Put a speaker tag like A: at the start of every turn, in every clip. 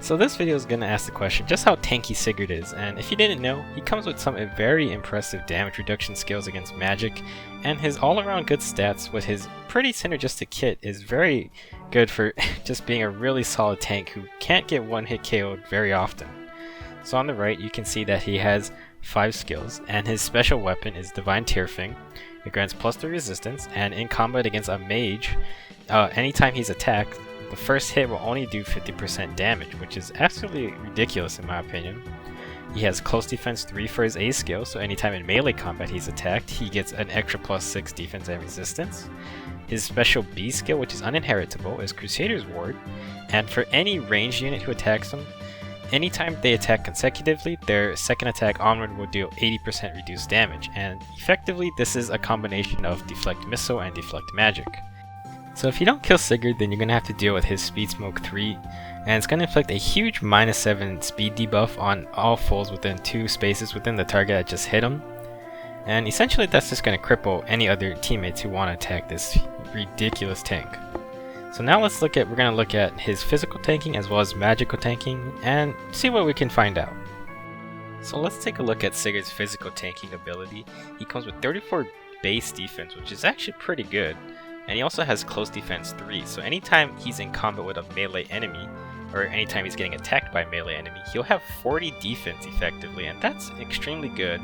A: So this video is going to ask the question just how tanky Sigurd is, and if you didn't know, he comes with some very impressive damage reduction skills against magic, and his all-around good stats with his pretty synergistic kit is very good for just being a really solid tank who can't get one hit KO'd very often. So on the right you can see that he has 5 skills, and his special weapon is Divine Tyrfing. It grants +3 resistance, and in combat against a mage, anytime he's attacked, the first hit will only do 50% damage, which is absolutely ridiculous in my opinion. He has close defense 3 for his A skill, so anytime in melee combat he's attacked, he gets an extra +6 defense and resistance. His special B skill, which is uninheritable, is Crusader's Ward, and for any ranged unit who attacks him, anytime they attack consecutively, their second attack onward will deal 80% reduced damage, and effectively this is a combination of Deflect Missile and Deflect Magic. So if you don't kill Sigurd, then you're going to have to deal with his Speed Smoke 3, and it's going to inflict a huge -7 speed debuff on all foes within 2 spaces within the target that just hit him. And essentially that's just going to cripple any other teammates who want to attack this ridiculous tank. So now we're going to look at his physical tanking as well as magical tanking and see what we can find out. So let's take a look at Sigurd's physical tanking ability. He comes with 34 base defense, which is actually pretty good. And he also has close defense 3, so anytime he's in combat with a melee enemy, or anytime he's getting attacked by a melee enemy, he'll have 40 defense effectively, and that's extremely good.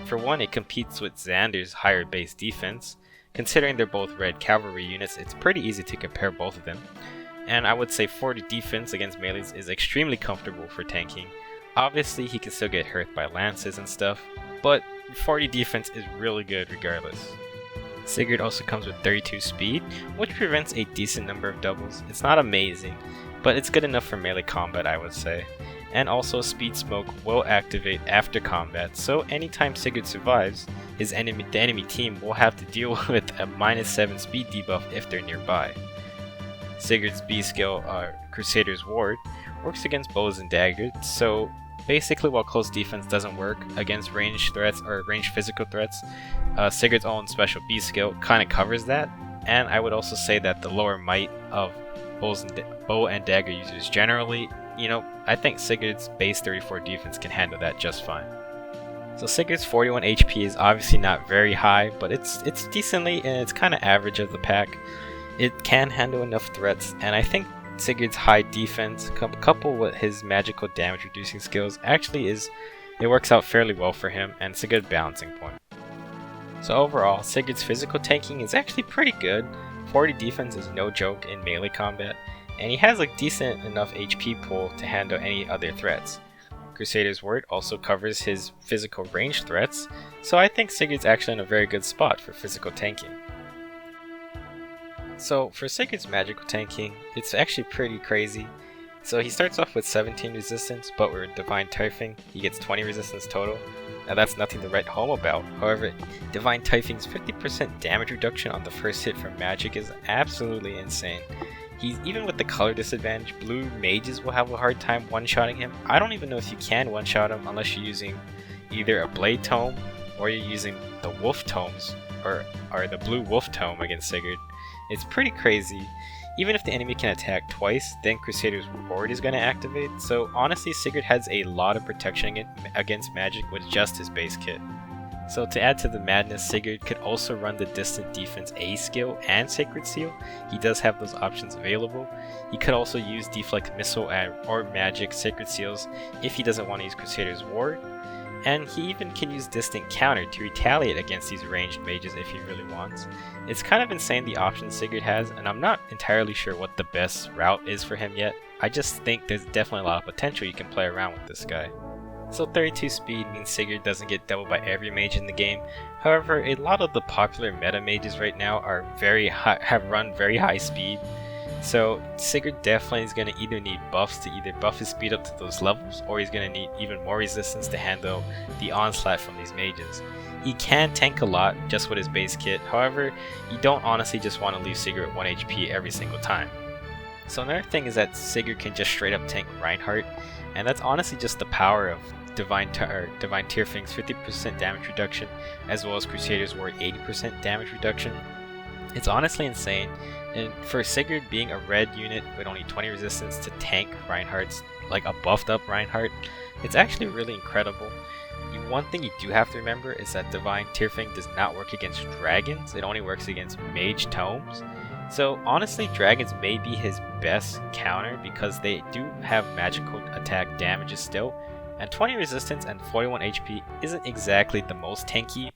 A: For one, it competes with Xander's higher base defense. Considering they're both red cavalry units, it's pretty easy to compare both of them. And I would say 40 defense against melees is extremely comfortable for tanking. Obviously, he can still get hurt by lances and stuff, but 40 defense is really good regardless. Sigurd also comes with 32 speed, which prevents a decent number of doubles. It's not amazing, but it's good enough for melee combat, I would say. And also Speed Smoke will activate after combat, so anytime Sigurd survives, the enemy team will have to deal with a -7 speed debuff if they're nearby. Sigurd's B skill, Crusader's Ward, works against bows and daggers, so basically while close defense doesn't work against ranged threats or ranged physical threats, Sigurd's own special B skill kind of covers that. And I would also say that the lower might of bow and dagger users generally, I think Sigurd's base 34 defense can handle that just fine. So Sigurd's 41 HP is obviously not very high, but it's decently, and it's kind of average of the pack. It can handle enough threats, and I think Sigurd's high defense coupled with his magical damage reducing skills it works out fairly well for him, and it's a good balancing point. So overall, Sigurd's physical tanking is actually pretty good. 40 defense is no joke in melee combat, and he has a decent enough HP pool to handle any other threats. Crusader's Ward also covers his physical range threats, so I think Sigurd's actually in a very good spot for physical tanking. So for Sigurd's magical tanking, it's actually pretty crazy. So he starts off with 17 resistance, but with Divine Tyrfing, he gets 20 resistance total. Now that's nothing to write home about. However, Divine Tyrfing's 50% damage reduction on the first hit from magic is absolutely insane. Even with the color disadvantage, blue mages will have a hard time one-shotting him. I don't even know if you can one-shot him unless you're using either a Blade Tome or you're using the Wolf Tomes, or the Blue Wolf Tome against Sigurd. It's pretty crazy. Even if the enemy can attack twice, then Crusader's Ward is going to activate, so honestly Sigurd has a lot of protection against magic with just his base kit. So to add to the madness, Sigurd could also run the Distant Defense A skill and Sacred Seal. He does have those options available. He could also use Deflect Missile or Magic Sacred Seals if he doesn't want to use Crusader's Ward. And he even can use Distant Counter to retaliate against these ranged mages if he really wants. It's kind of insane the options Sigurd has, and I'm not entirely sure what the best route is for him yet. I just think there's definitely a lot of potential you can play around with this guy. So 32 speed means Sigurd doesn't get doubled by every mage in the game. However, a lot of the popular meta mages right now are have run very high speed. So Sigurd definitely is going to either need buffs to either buff his speed up to those levels, or he's going to need even more resistance to handle the onslaught from these mages. He can tank a lot just with his base kit, however, you don't honestly just want to leave Sigurd at 1 HP every single time. So another thing is that Sigurd can just straight up tank Reinhardt, and that's honestly just the power of Divine Tyrfing's 50% damage reduction, as well as Crusader's Ward 80% damage reduction. It's honestly insane. And for Sigurd being a red unit with only 20 resistance to tank Reinhardt's, like a buffed up Reinhardt, it's actually really incredible. One thing you do have to remember is that Divine Tyrfing does not work against dragons, it only works against mage tomes. So honestly, dragons may be his best counter because they do have magical attack damages still, and 20 resistance and 41 HP isn't exactly the most tanky,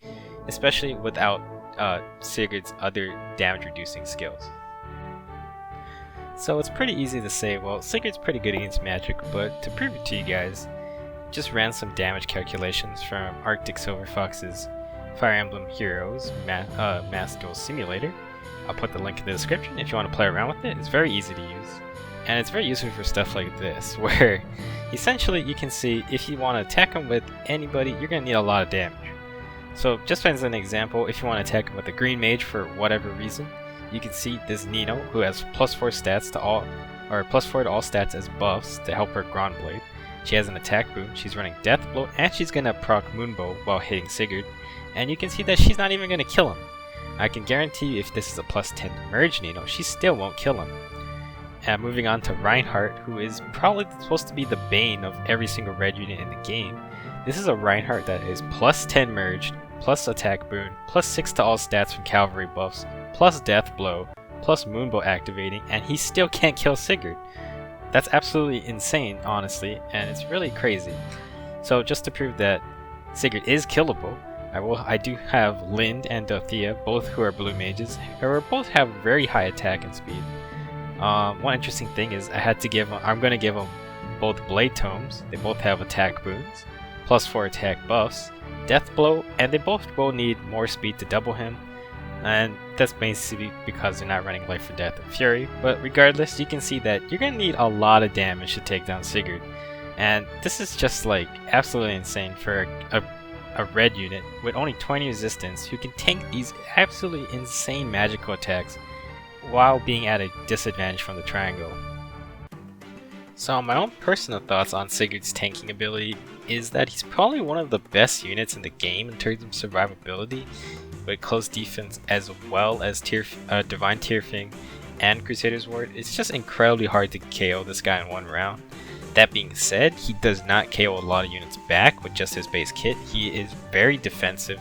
A: especially without Sigurd's other damage reducing skills. So it's pretty easy to say, well, Sigurd's pretty good against magic, but to prove it to you guys, just ran some damage calculations from Arctic Silver Fox's Fire Emblem Heroes Mass Duel Simulator. I'll put the link in the description if you want to play around with it. It's very easy to use, and it's very useful for stuff like this, where essentially you can see if you want to attack him with anybody, you're going to need a lot of damage. So just as an example, if you want to attack him with a green mage for whatever reason, you can see this Nino, who has +4 stats to all, or +4 to all stats as buffs to help her Grand Blade. She has an attack boon, she's running Death Blow, and she's gonna proc Moonbow while hitting Sigurd, and you can see that she's not even gonna kill him. I can guarantee you if this is a +10 merge Nino, she still won't kill him. And moving on to Reinhardt, who is probably supposed to be the bane of every single red unit in the game. This is a Reinhardt that is +10 merged, plus attack boon, +6 to all stats from cavalry buffs, plus Death Blow, plus Moonbow activating, and he still can't kill Sigurd. That's absolutely insane, honestly, and it's really crazy. So just to prove that Sigurd is killable, I do have Lind and Dorothea, both who are blue mages, who both have very high attack and speed. One interesting thing is I'm going to give them both Blade Tomes. They both have attack boons, +4 attack buffs, Death Blow, and they both will need more speed to double him. And that's basically because they're not running Life or Death and Fury, but regardless, you can see that you're going to need a lot of damage to take down Sigurd. And this is just like absolutely insane for a red unit with only 20 resistance who can tank these absolutely insane magical attacks while being at a disadvantage from the triangle. So my own personal thoughts on Sigurd's tanking ability is that he's probably one of the best units in the game in terms of survivability, with close defense as well as Divine Tyrfing and Crusader's Ward. It's just incredibly hard to KO this guy in one round. That being said, he does not KO a lot of units back with just his base kit. He is very defensive.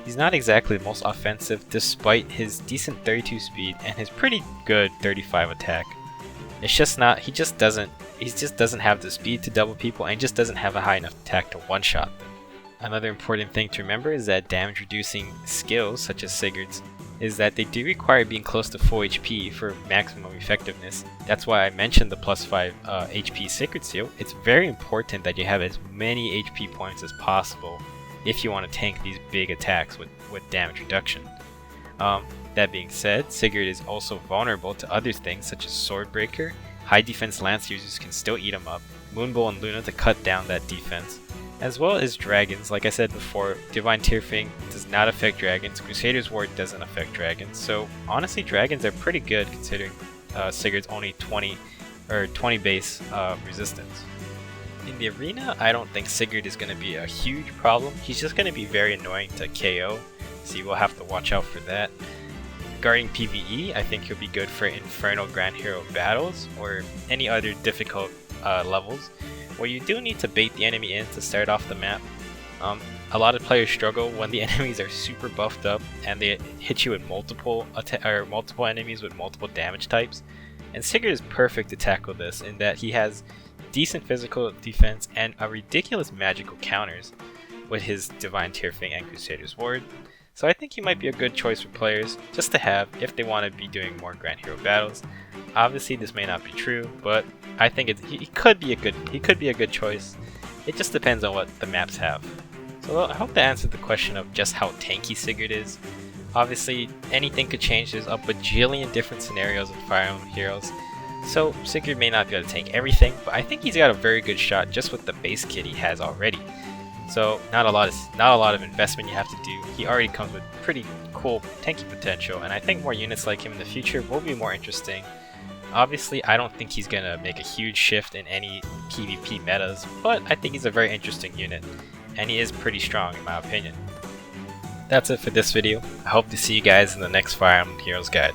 A: He's not exactly the most offensive despite his decent 32 speed and his pretty good 35 attack. It's just not, he just doesn't have the speed to double people, and he just doesn't have a high enough attack to one-shot them. Another important thing to remember is that damage reducing skills such as Sigurd's is that they do require being close to full HP for maximum effectiveness. That's why I mentioned the +5 HP Sigurd seal. It's very important that you have as many HP points as possible if you want to tank these big attacks with damage reduction. That being said, Sigurd is also vulnerable to other things such as Swordbreaker. High defense lance users can still eat him up, Moonbow and Luna to cut down that defense, as well as dragons. Like I said before, Divine Tyrfing does not affect dragons, Crusader's Ward doesn't affect dragons, so honestly dragons are pretty good considering Sigurd's only 20 base resistance. In the arena, I don't think Sigurd is going to be a huge problem. He's just going to be very annoying to KO, so you will have to watch out for that. Regarding PvE, I think he'll be good for Infernal Grand Hero battles or any other difficult levels, where you do need to bait the enemy in to start off the map. A lot of players struggle when the enemies are super buffed up and they hit you with multiple enemies with multiple damage types. And Sigurd is perfect to tackle this in that he has decent physical defense and a ridiculous magical counters with his Divine Tyrfing and Crusader's Ward. So I think he might be a good choice for players just to have if they want to be doing more Grand Hero battles. Obviously this may not be true, but I think he could be a good choice. It just depends on what the maps have. So I hope that answered the question of just how tanky Sigurd is. Obviously anything could change, there's a bajillion different scenarios in Fire Emblem Heroes. So Sigurd may not be able to tank everything, but I think he's got a very good shot just with the base kit he has already. So not a lot of investment you have to do. He already comes with pretty cool tanky potential, and I think more units like him in the future will be more interesting. Obviously, I don't think he's gonna make a huge shift in any PvP metas, but I think he's a very interesting unit, and he is pretty strong in my opinion. That's it for this video. I hope to see you guys in the next Fire Emblem Heroes guide.